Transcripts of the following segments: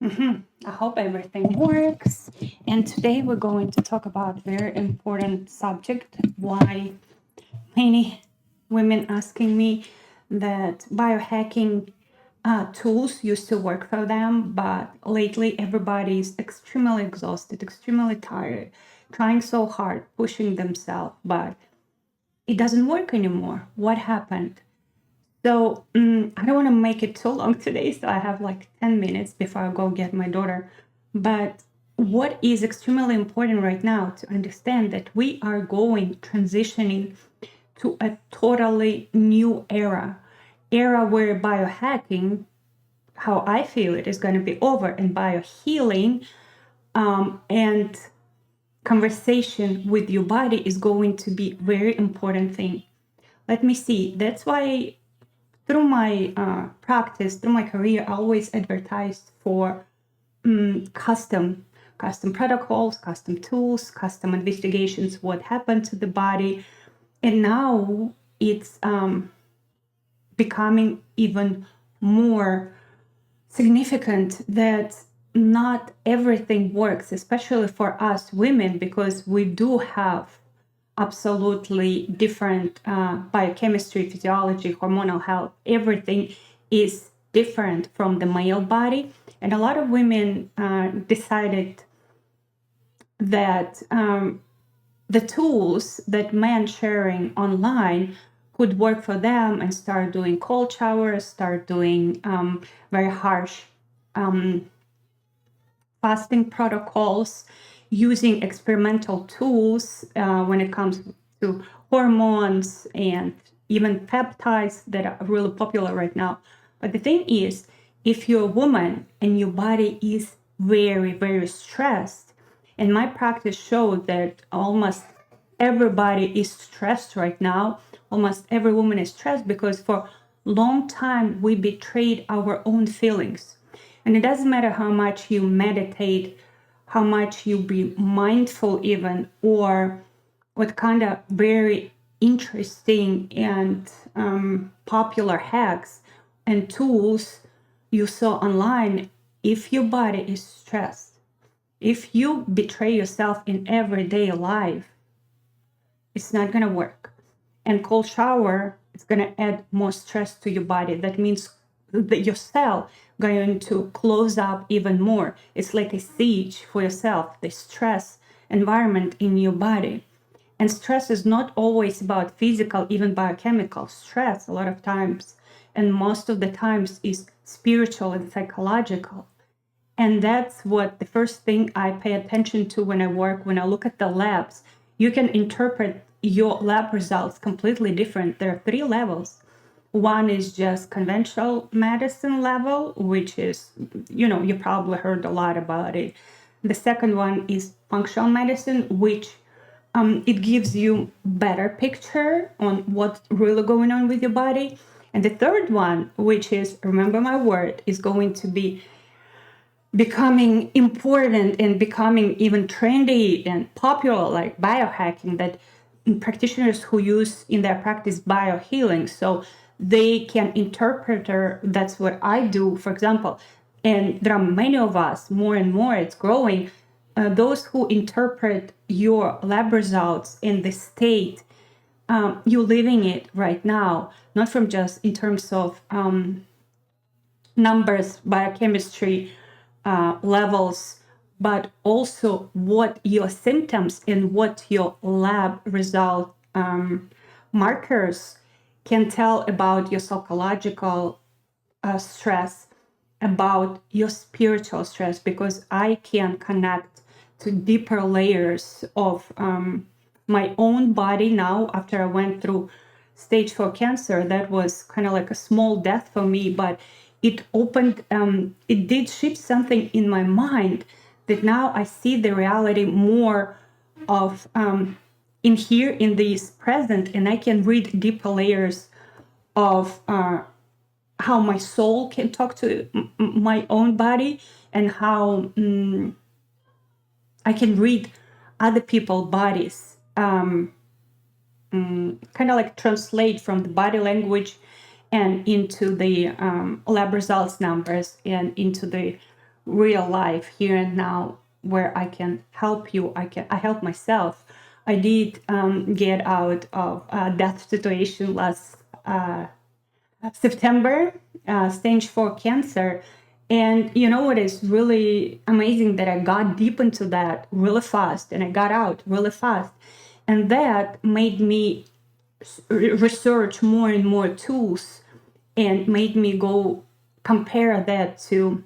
I hope everything works. And today we're going to talk about a very important subject. Why many women asking me that biohacking tools used to work for them, but lately everybody is extremely exhausted, extremely tired, trying so hard, pushing themselves, but it doesn't work anymore. What happened? So I don't want to make it too long today, so I have like 10 minutes before I go get my daughter. But what is extremely important right now to understand that we are transitioning to a totally new era where biohacking, how I feel it, is going to be over, and biohealing and conversation with your body is going to be very important thing. Let me see. That's why through my practice, through my career, I always advertised for custom protocols, custom tools, custom investigations, what happened to the body. And now it's becoming even more significant that not everything works, especially for us women, because we do have absolutely different biochemistry, physiology, hormonal health. Everything is different from the male body. And a lot of women decided that the tools that men sharing online could work for them and start doing cold showers, start doing very harsh fasting protocols, using experimental tools when it comes to hormones and even peptides that are really popular right now. But the thing is, if you're a woman and your body is very, very stressed, and my practice showed that almost everybody is stressed right now, almost every woman is stressed because for a long time we betrayed our own feelings. And it doesn't matter how much you meditate, how much you be mindful even, or what kind of very interesting and popular hacks and tools you saw online. If your body is stressed, if you betray yourself in everyday life, it's not going to work. And cold shower is going to add more stress to your body. That means that your cell going to close up even more. It's like a siege for yourself, the stress environment in your body. And stress is not always about physical, even biochemical stress. A lot of times, and most of the times, is spiritual and psychological. And that's what the first thing I pay attention to when I look at the labs. You can interpret your lab results completely different. There are 3 levels. One is just conventional medicine level, which is, you probably heard a lot about it. The second one is functional medicine, which it gives you better picture on what's really going on with your body. And the third one, which is, remember my word, is going to be becoming important and becoming even trendy and popular, like biohacking, that practitioners who use in their practice biohealing, so they can interpret her. That's what I do, for example. And there are many of us, more and more, it's growing, those who interpret your lab results in the state you're living it right now, not from just in terms of numbers, biochemistry, levels, but also what your symptoms and what your lab result markers can tell about your psychological stress, about your spiritual stress, because I can connect to deeper layers of my own body now after I went through stage 4 cancer. That was kind of like a small death for me, but it opened, it did shift something in my mind that now I see the reality more of in here, in this present, and I can read deeper layers of how my soul can talk to my own body, and how I can read other people's bodies, kind of like translate from the body language and into the lab results numbers and into the real life here and now, where I can help you. I help myself. I did get out of a death situation last September, stage 4 cancer. And you know what is really amazing, that I got deep into that really fast and I got out really fast. And that made me research more and more tools, and made me go compare that to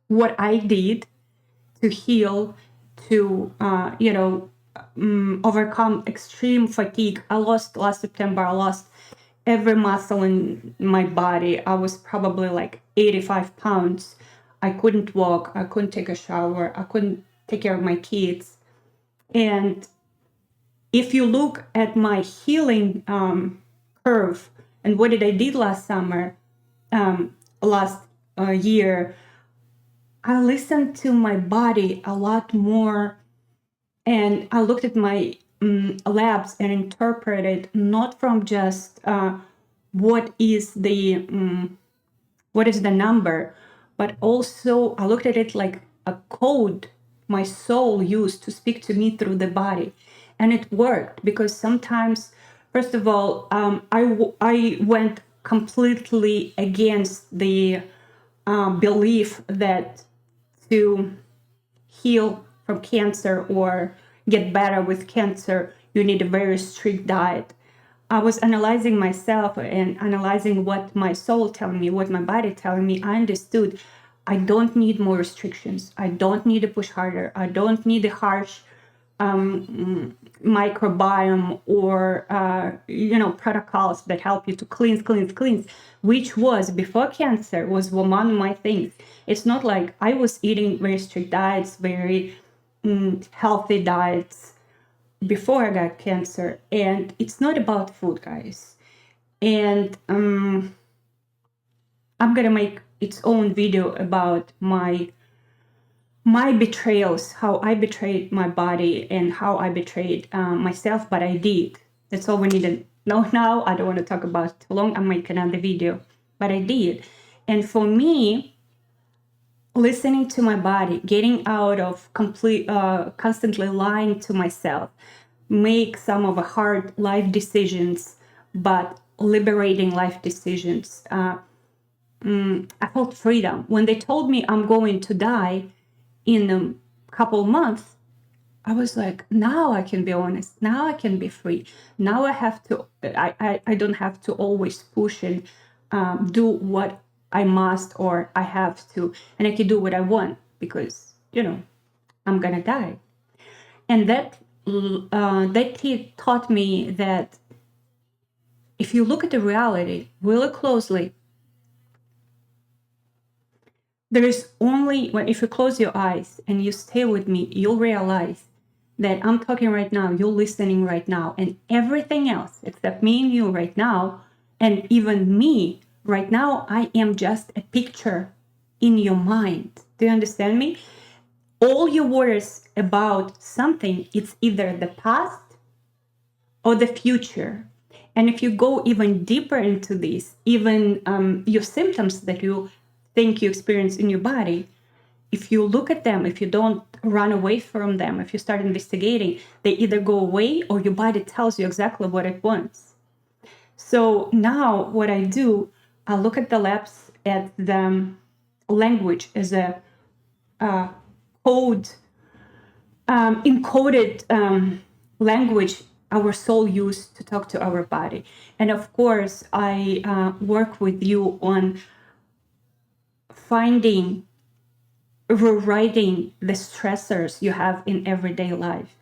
what I did to heal, to overcome extreme fatigue. I lost last September. I lost every muscle in my body. I was probably like 85 pounds. I couldn't walk. I couldn't take a shower. I couldn't take care of my kids. And if you look at my healing curve and what did I did last summer, last year, I listened to my body a lot more, and I looked at my labs and interpreted not from just what is the number, but also I looked at it like a code my soul used to speak to me through the body. And it worked, because sometimes, first of all, I went completely against the belief that to heal from cancer or get better with cancer, you need a very strict diet. I was analyzing myself and analyzing what my soul telling me, what my body telling me. I understood I don't need more restrictions. I don't need to push harder. I don't need a harsh microbiome or protocols that help you to cleanse, which was before cancer was one of my things. It's not like I was eating very strict diets, very healthy diets before I got cancer. And it's not about food, guys. And I'm gonna make its own video about my betrayals, how I betrayed my body and how I betrayed myself, but I did. That's all we need to know now. I don't want to talk about it too long. I'll make another video, but I did. And for me, listening to my body, getting out of constantly lying to myself, make some of the hard life decisions, but liberating life decisions. I felt freedom. When they told me I'm going to die in a couple months, I was like, now I can be honest. Now I can be free. Now I don't have to always push and do what I must or I have to. And I can do what I want because, I'm going to die. And that kid taught me that if you look at the reality really closely, there is only, if you close your eyes and you stay with me, you'll realize that I'm talking right now, you're listening right now, and everything else except me and you right now, and even me right now, I am just a picture in your mind. Do you understand me? All your worries about something, it's either the past or the future. And if you go even deeper into this, even your symptoms that you think you experience in your body, if you look at them, if you don't run away from them, if you start investigating, they either go away or your body tells you exactly what it wants. So now what I do, I look at the labs, at the language as a code, encoded language our soul used to talk to our body. And of course, I work with you on rewriting the stressors you have in everyday life.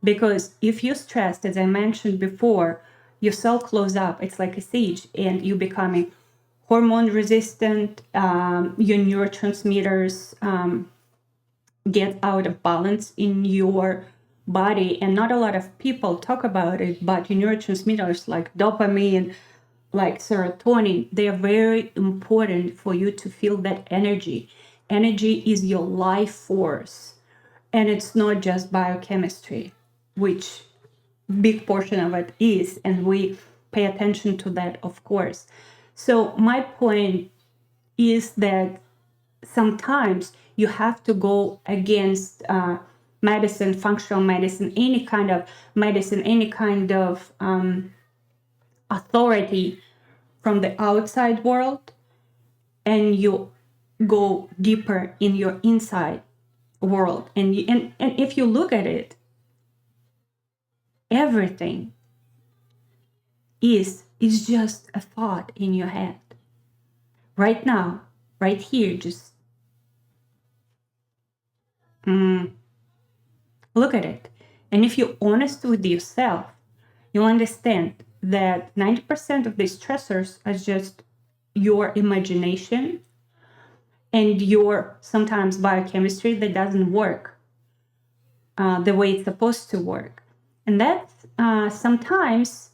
Because if you're stressed, as I mentioned before, your cell close up. It's like a siege, and you're becoming hormone resistant. Your neurotransmitters get out of balance in your body. And not a lot of people talk about it, but your neurotransmitters like dopamine, like serotonin, they are very important for you to feel that energy. Energy is your life force. And it's not just biochemistry, which big portion of it is, and we pay attention to that, of course. So my point is that sometimes you have to go against medicine, functional medicine, any kind of medicine, any kind of authority from the outside world, and you go deeper in your inside world. And if you look at it, everything is just a thought in your head. Right now, right here, just look at it. And if you're honest with yourself, you'll understand that 90% of these stressors are just your imagination and your sometimes biochemistry that doesn't work the way it's supposed to work. And that sometimes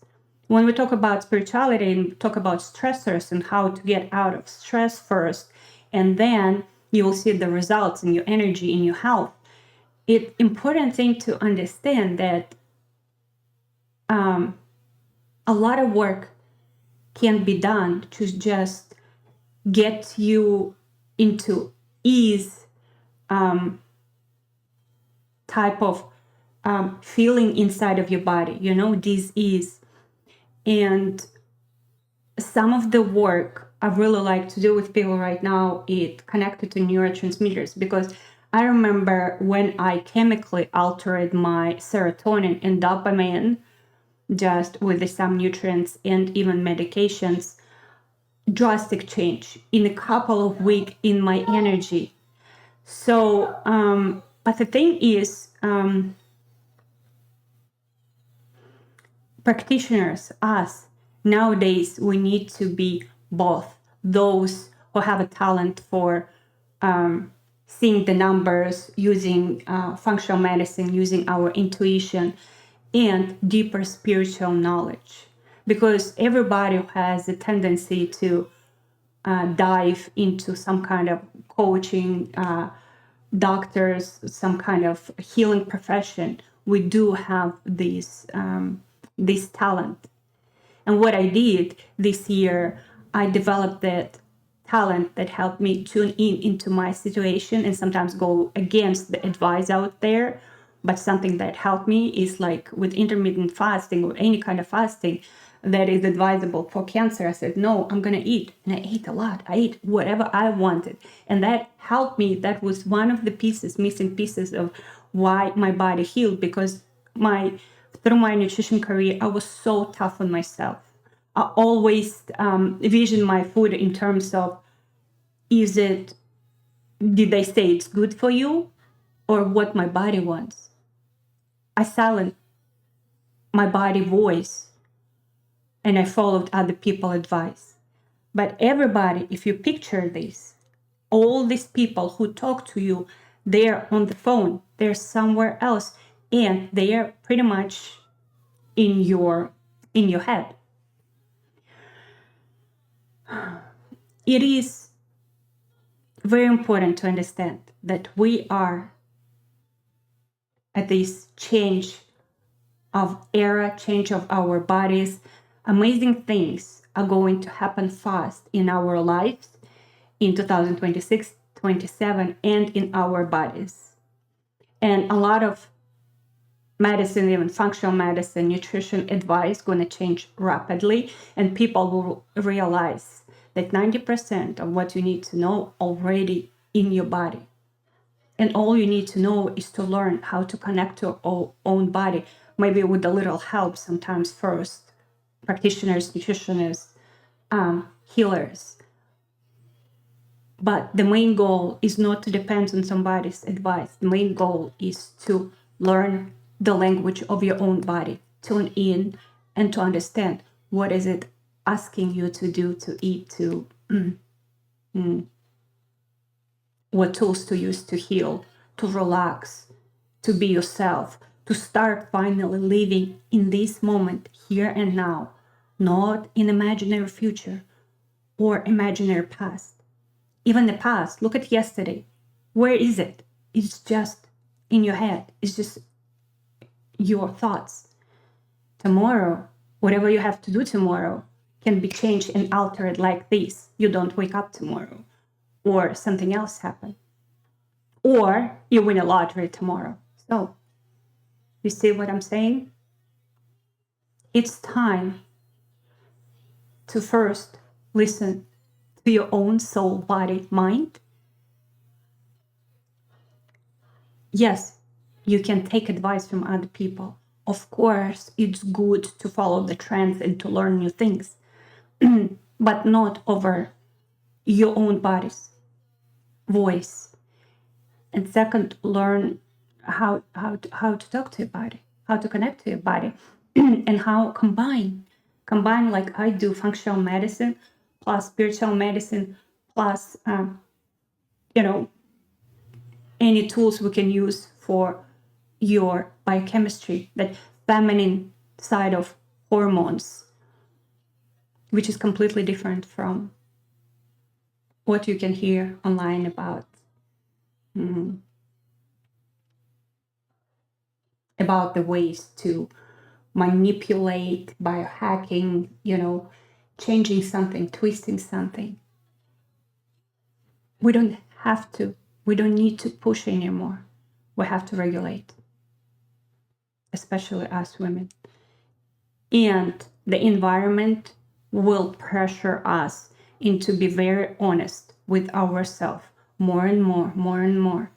when we talk about spirituality and talk about stressors and how to get out of stress first, and then you will see the results in your energy, in your health. It's important thing to understand that a lot of work can be done to just get you into ease type of feeling inside of your body, this ease. And some of the work I really like to do with people right now is connected to neurotransmitters, because I remember when I chemically altered my serotonin and dopamine just with some nutrients and even medications, drastic change in a couple of weeks in my energy. So, but the thing is, practitioners, us, nowadays, we need to be both those who have a talent for seeing the numbers, using functional medicine, using our intuition, and deeper spiritual knowledge. Because everybody has a tendency to dive into some kind of coaching, doctors, some kind of healing profession. We do have this talent. And what I did this year, I developed that talent that helped me tune in into my situation and sometimes go against the advice out there. But something that helped me is like with intermittent fasting or any kind of fasting that is advisable for cancer. I said, no, I'm going to eat. And I ate a lot. I ate whatever I wanted. And that helped me. That was one of the missing pieces of why my body healed, because through my nutrition career, I was so tough on myself. I always vision my food in terms of, did they say it's good for you or what my body wants? I silenced my body voice and I followed other people's advice. But everybody, if you picture this, all these people who talk to you, they're on the phone, they're somewhere else, and they are pretty much in your head. It is very important to understand that we are at this change of era, change of our bodies. Amazing things are going to happen fast in our lives in 2026, 27, and in our bodies. And a lot of medicine, even functional medicine, nutrition advice going to change rapidly, and people will realize that 90% of what you need to know already in your body. And all you need to know is to learn how to connect to your own body, maybe with a little help sometimes first, practitioners, nutritionists, healers. But the main goal is not to depend on somebody's advice. The main goal is to learn the language of your own body, tune in, and to understand what is it asking you to do, to eat, to what tools to use to heal, to relax, to be yourself, to start finally living in this moment, here and now, not in imaginary future or imaginary past. Even the past, look at yesterday. Where is it? It's just in your head. It's just your thoughts. Tomorrow, whatever you have to do tomorrow can be changed and altered like this. You don't wake up tomorrow. or something else happen, or you win a lottery tomorrow. So you see what I'm saying? It's time to first listen to your own soul, body, mind. Yes, you can take advice from other people. Of course, it's good to follow the trends and to learn new things, but not over your own body's voice. And second, learn how to talk to your body, how to connect to your body, and how combine like I do functional medicine plus spiritual medicine plus any tools we can use for your biochemistry, that feminine side of hormones, which is completely different from what you can hear online about about the ways to manipulate biohacking, changing something, twisting something. We don't have to. We don't need to push anymore. We have to regulate, especially us women. And the environment will pressure us into be very honest with ourselves more and more.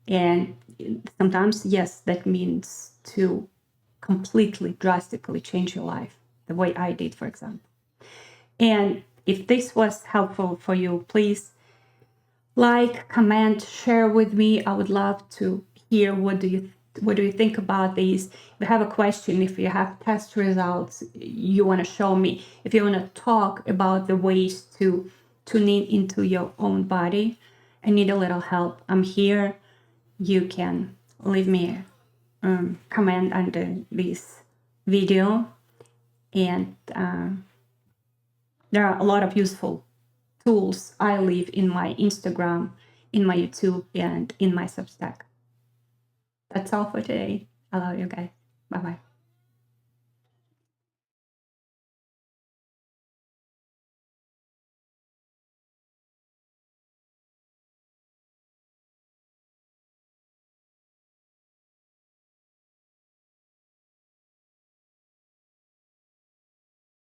And sometimes, yes, that means to completely, drastically change your life, the way I did, for example. And if this was helpful for you, please like, comment, share with me. I would love to hear what do you think about these. If you have a question, if you have test results you want to show me, if you want to talk about the ways to tune in into your own body, I need a little help. I'm here. You can leave me a comment under this video, and there are a lot of useful tools I leave in my Instagram, in my YouTube, and in my Substack. That's all for today. I love you guys. Bye-bye.